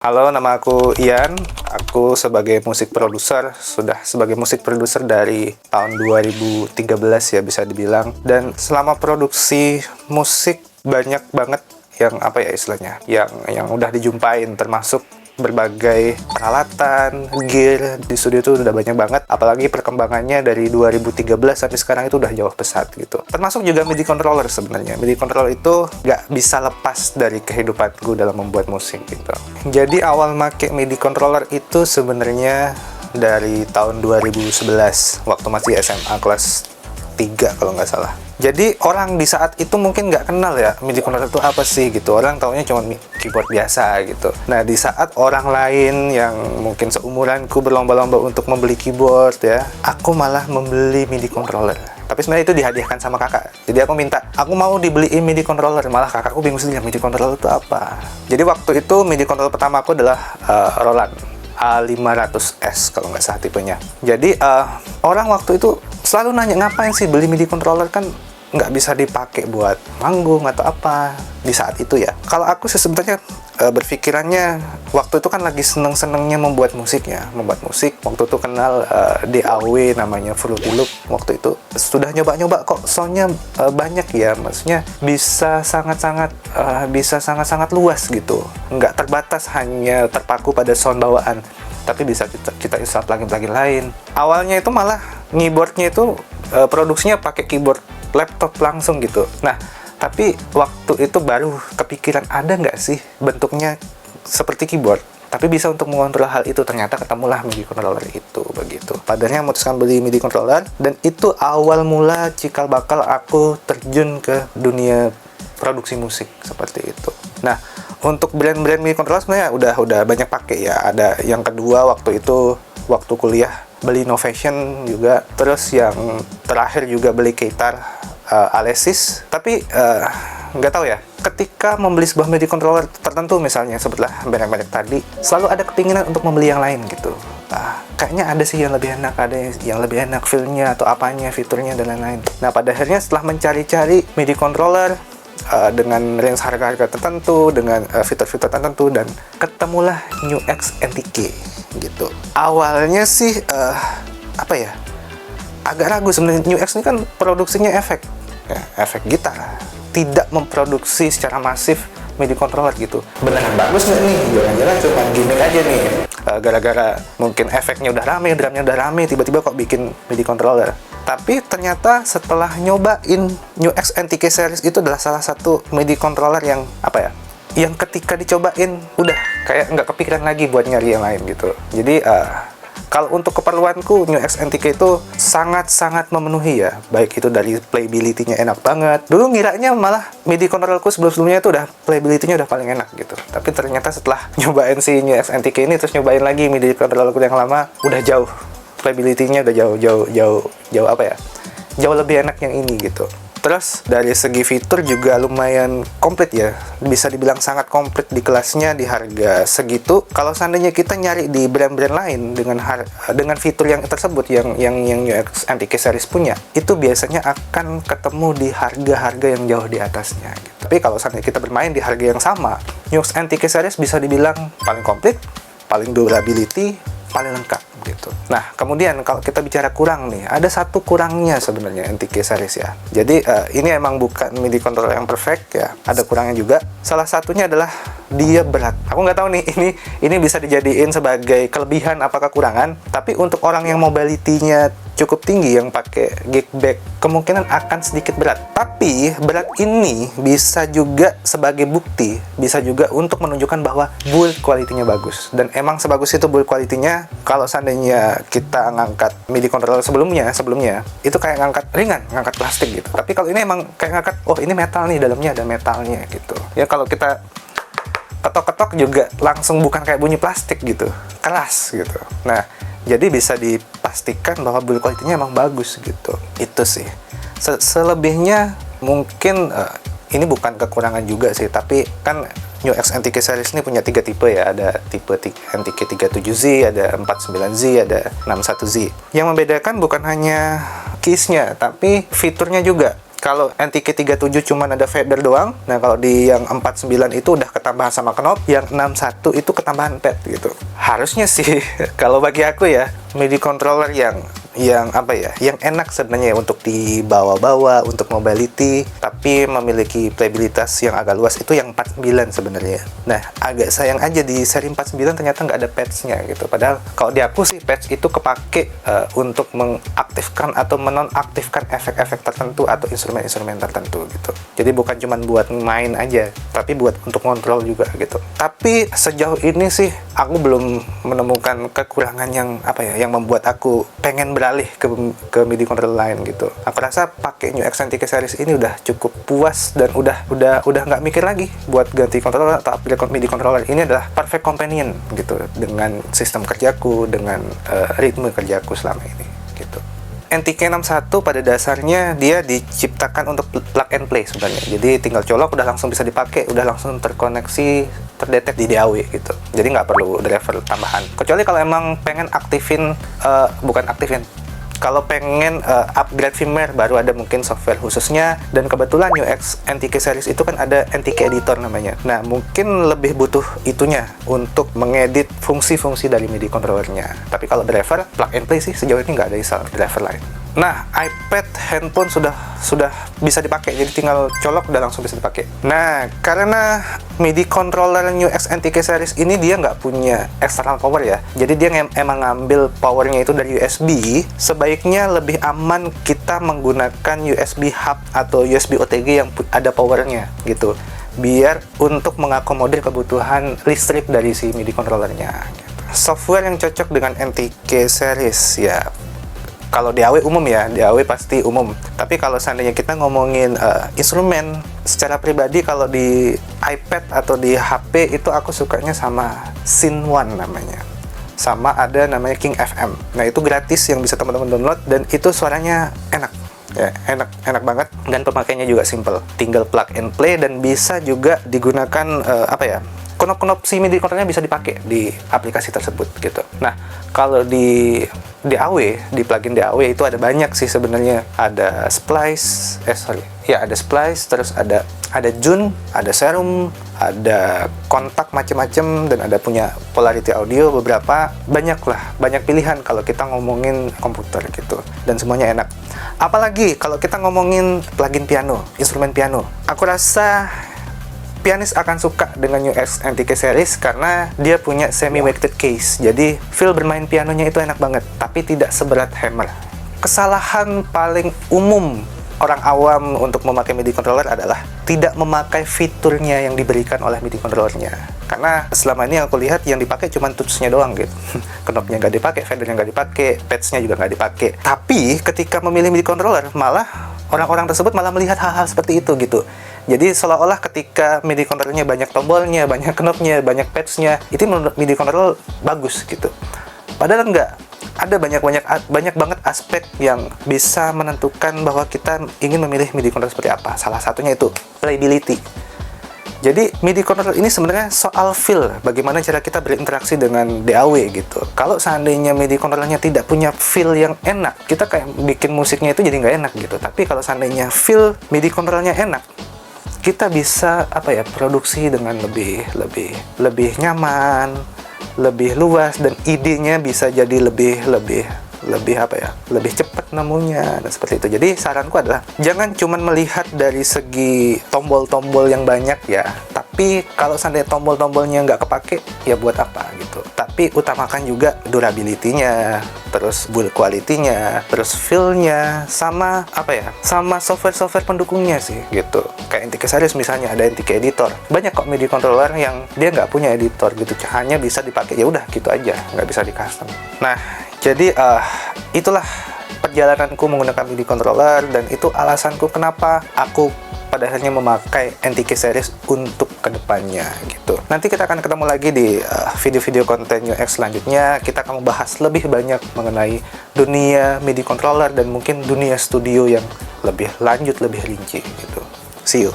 Halo, nama aku Ian. Aku sebagai musik produser, sudah sebagai musik produser dari tahun 2013 ya bisa dibilang. Dan selama produksi musik banyak banget yang apa ya istilahnya, yang udah dijumpain, termasuk berbagai peralatan, gear di studio itu udah banyak banget. Apalagi perkembangannya dari 2013 sampai sekarang itu udah jauh pesat gitu. Termasuk juga MIDI controller sebenarnya. MIDI controller itu nggak bisa lepas dari kehidupanku dalam membuat musik gitu. Jadi awal make MIDI controller itu sebenarnya dari tahun 2011 waktu masih SMA kelas 3 kalau nggak salah. Jadi orang di saat itu mungkin nggak kenal ya MIDI controller itu apa sih gitu. Orang taunya cuma keyboard biasa gitu. Nah di saat orang lain yang mungkin seumuranku berlomba-lomba untuk membeli keyboard ya, aku malah membeli MIDI controller. Tapi sebenarnya itu dihadiahkan sama kakak. Jadi aku minta, aku mau dibeliin MIDI controller. Malah kakakku bingung sendiri, MIDI controller itu apa. Jadi waktu itu MIDI controller pertama aku adalah Roland A500S kalau nggak salah tipenya. Jadi orang waktu itu selalu nanya, ngapain sih beli MIDI controller, kan nggak bisa dipakai buat manggung atau apa di saat itu ya. Kalau aku sih sebenarnya berpikirannya waktu itu kan lagi seneng-senengnya membuat musik. Waktu itu kenal DAW namanya Fruity Loop. Waktu itu sudah nyoba-nyoba kok soundnya banyak ya, maksudnya bisa sangat-sangat luas gitu, nggak terbatas hanya terpaku pada sound bawaan, tapi bisa kita install plugin-plugin lain. Awalnya itu malah keyboardnya itu produksinya pakai keyboard laptop langsung gitu. Nah, tapi waktu itu baru kepikiran ada nggak sih bentuknya seperti keyboard, tapi bisa untuk mengontrol hal itu. Ternyata ketemulah MIDI controller itu begitu. Padahal memutuskan beli MIDI controller, dan itu awal mula cikal bakal aku terjun ke dunia produksi musik seperti itu. Nah, untuk brand-brand MIDI controller sebenarnya udah banyak pakai ya. Ada yang kedua waktu itu waktu kuliah beli Novation juga, terus yang terakhir juga beli Keytar Alesis. Tapi nggak tahu ya, ketika membeli sebuah MIDI controller tertentu misalnya sebelah merek-merek tadi, selalu ada keinginan untuk membeli yang lain gitu. Kayaknya ada sih yang lebih enak, ada yang lebih enak feel-nya atau apanya, fiturnya dan lain-lain. Nah pada akhirnya setelah mencari-cari MIDI controller dengan range harga-harga tertentu, dengan fitur-fitur tertentu, dan ketemulah NUX NTK gitu. Awalnya sih apa ya, agak ragu sebenarnya. NUX ini kan produksinya efek gitar, tidak memproduksi secara masif MIDI controller gitu. Beneran bagus nggak nih? Jangan-jangan cuma gimmick aja nih, gara-gara mungkin efeknya udah rame, drumnya udah rame, tiba-tiba kok bikin MIDI controller. Tapi ternyata setelah nyobain NUX NTK series, itu adalah salah satu MIDI controller yang apa ya, yang ketika dicobain udah kayak nggak kepikiran lagi buat nyari yang lain gitu. Jadi kalau untuk keperluanku, NUX NTK itu sangat-sangat memenuhi ya. Baik itu dari playability-nya enak banget. Dulu ngiranya malah MIDI controllerku sebelum-sebelumnya itu udah playability-nya udah paling enak gitu. Tapi ternyata setelah nyobain si NUX NTK ini, terus nyobain lagi MIDI controllerku yang lama, udah jauh. Playability-nya udah jauh apa ya? Jauh lebih enak yang ini gitu. Terus dari segi fitur juga lumayan komplit ya, bisa dibilang sangat komplit di kelasnya di harga segitu. Kalau seandainya kita nyari di brand-brand lain dengan fitur yang tersebut yang NUX NTK series punya, itu biasanya akan ketemu di harga-harga yang jauh di atasnya gitu. Tapi kalau seandainya kita bermain di harga yang sama, NUX NTK series bisa dibilang paling komplit, paling durability, paling lengkap gitu. Nah, kemudian kalau kita bicara kurang nih, ada satu kurangnya sebenarnya NTK series ya. Jadi ini emang bukan MIDI controller yang perfect ya, ada kurangnya juga. Salah satunya adalah dia berat. Aku nggak tahu nih, ini bisa dijadiin sebagai kelebihan apa kekurangan. Tapi untuk orang yang mobility-nya cukup tinggi, yang pakai gig bag, kemungkinan akan sedikit berat. Tapi berat ini bisa juga sebagai bukti, bisa juga untuk menunjukkan bahwa build quality-nya bagus. Dan emang sebagus itu build quality-nya. Kalau seandainya kita ngangkat MIDI controller sebelumnya itu kayak ngangkat ringan, ngangkat plastik gitu. Tapi kalau ini emang kayak ngangkat, oh ini metal nih, dalamnya ada metalnya gitu. Ya kalau kita ketok-ketok juga langsung bukan kayak bunyi plastik gitu, keras gitu. Nah, jadi bisa dipastikan bahwa build quality-nya emang bagus gitu. Itu sih. Selebihnya mungkin ini bukan kekurangan juga sih, tapi kan NUX NTK series ini punya 3 tipe ya. Ada tipe NTK 37Z, ada 49Z, ada 61Z. Yang membedakan bukan hanya keys-nya, tapi fiturnya juga. Kalau NTK37 cuma ada fader doang. Nah, kalau di yang 49 itu udah ketambahan sama knob, yang 61 itu ketambahan pad gitu. Harusnya sih kalau bagi aku ya, MIDI controller yang apa ya, yang enak sebenarnya untuk dibawa-bawa untuk mobility, tapi memiliki playabilitas yang agak luas itu yang 49 sebenarnya. Nah, agak sayang aja di seri 49 ternyata nggak ada patch-nya gitu. Padahal kalau di aku sih patch itu kepake untuk mengaktifkan atau menonaktifkan efek-efek tertentu atau instrumen-instrumen tertentu gitu. Jadi bukan cuma buat main aja, tapi buat untuk kontrol juga gitu. Tapi sejauh ini sih aku belum menemukan kekurangan yang apa ya, yang membuat aku pengen beralih ke MIDI controller lain gitu. Aku rasa pakai New X NTK series ini udah cukup puas dan udah nggak mikir lagi buat ganti controller atau upgrade MIDI controller. Ini adalah perfect companion gitu dengan sistem kerjaku, dengan ritme kerjaku selama ini gitu. NTK61 pada dasarnya dia diciptakan untuk plug and play sebenarnya. Jadi tinggal colok udah langsung bisa dipakai, udah langsung terkoneksi, terdetek di DAW gitu. Jadi nggak perlu driver tambahan. Kecuali kalau emang pengen aktifin, kalau pengen upgrade firmware baru ada mungkin software khususnya, dan kebetulan New X NTK series itu kan ada NTK editor namanya. Nah, mungkin lebih butuh itunya untuk mengedit fungsi-fungsi dari MIDI controllernya. Tapi kalau driver plug and play sih sejauh ini nggak ada install driver lain. Nah, iPad, handphone sudah bisa dipakai, jadi tinggal colok udah langsung bisa dipakai. Nah, karena MIDI controller New X NTK series ini dia nggak punya external power ya, jadi dia emang ngambil powernya itu dari USB. Sebaiknya lebih aman kita menggunakan USB hub atau USB OTG yang ada powernya gitu, biar untuk mengakomodir kebutuhan listrik dari si MIDI controllernya gitu. Software yang cocok dengan NTK series ya, kalau DAW umum ya, DAW pasti umum. Tapi kalau seandainya kita ngomongin instrumen, secara pribadi kalau di iPad atau di HP itu aku sukanya sama Synth-One namanya. Sama ada namanya King FM. Nah, itu gratis yang bisa teman-teman download dan itu suaranya enak. Ya, enak banget dan pemakaiannya juga simple. Tinggal plug and play dan bisa juga digunakan knob-knob si MIDI controllernya bisa dipakai di aplikasi tersebut gitu. Nah, kalau di DAW, di plugin DAW itu ada banyak sih sebenarnya. Ada Splice, ada Splice, terus ada June, ada Serum, ada kontak macem-macem, dan ada punya Polarity Audio beberapa. Banyak pilihan kalau kita ngomongin komputer gitu. Dan semuanya enak. Apalagi kalau kita ngomongin plugin piano, instrumen piano. Aku rasa pianis akan suka dengan New X NTK series karena dia punya semi-weighted case. Jadi feel bermain pianonya itu enak banget, tapi tidak seberat hammer. Kesalahan paling umum orang awam untuk memakai MIDI controller adalah tidak memakai fiturnya yang diberikan oleh MIDI controllernya. Karena selama ini aku lihat yang dipakai cuma touch-nya doang gitu. Knobnya nggak dipakai, fadernya nggak dipakai, pads-nya juga nggak dipakai. Tapi ketika memilih MIDI controller, malah orang-orang tersebut malah melihat hal-hal seperti itu gitu. Jadi seolah-olah ketika MIDI controllernya banyak tombolnya, banyak knobnya, banyak pads-nya, itu menurut MIDI controller bagus gitu. Padahal enggak. Ada banyak banget aspek yang bisa menentukan bahwa kita ingin memilih MIDI controller seperti apa. Salah satunya itu playability. Jadi MIDI controller ini sebenarnya soal feel, bagaimana cara kita berinteraksi dengan DAW gitu. Kalau seandainya MIDI controllernya tidak punya feel yang enak, kita kayak bikin musiknya itu jadi nggak enak gitu. Tapi kalau seandainya feel MIDI controllernya enak, kita bisa produksi dengan lebih nyaman, lebih luas, dan idenya bisa jadi lebih cepat nemunya dan seperti itu. Jadi saranku adalah jangan cuma melihat dari segi tombol-tombol yang banyak ya, tapi kalau seandainya tombol-tombolnya nggak kepake ya buat apa gitu. Tapi utamakan juga durability-nya, terus build quality-nya, terus feel-nya, sama sama software pendukungnya sih gitu. Kayak NTK series misalnya ada NTK editor. Banyak kok MIDI controller yang dia nggak punya editor gitu, hanya bisa dipakai ya udah gitu aja, nggak bisa di custom. Nah, jadi itulah perjalananku menggunakan MIDI controller, dan itu alasanku kenapa aku pada akhirnya memakai NTK series untuk kedepannya gitu. Nanti kita akan ketemu lagi di video-video konten New X selanjutnya. Kita akan membahas lebih banyak mengenai dunia MIDI controller dan mungkin dunia studio yang lebih lanjut, lebih rinci gitu. See you.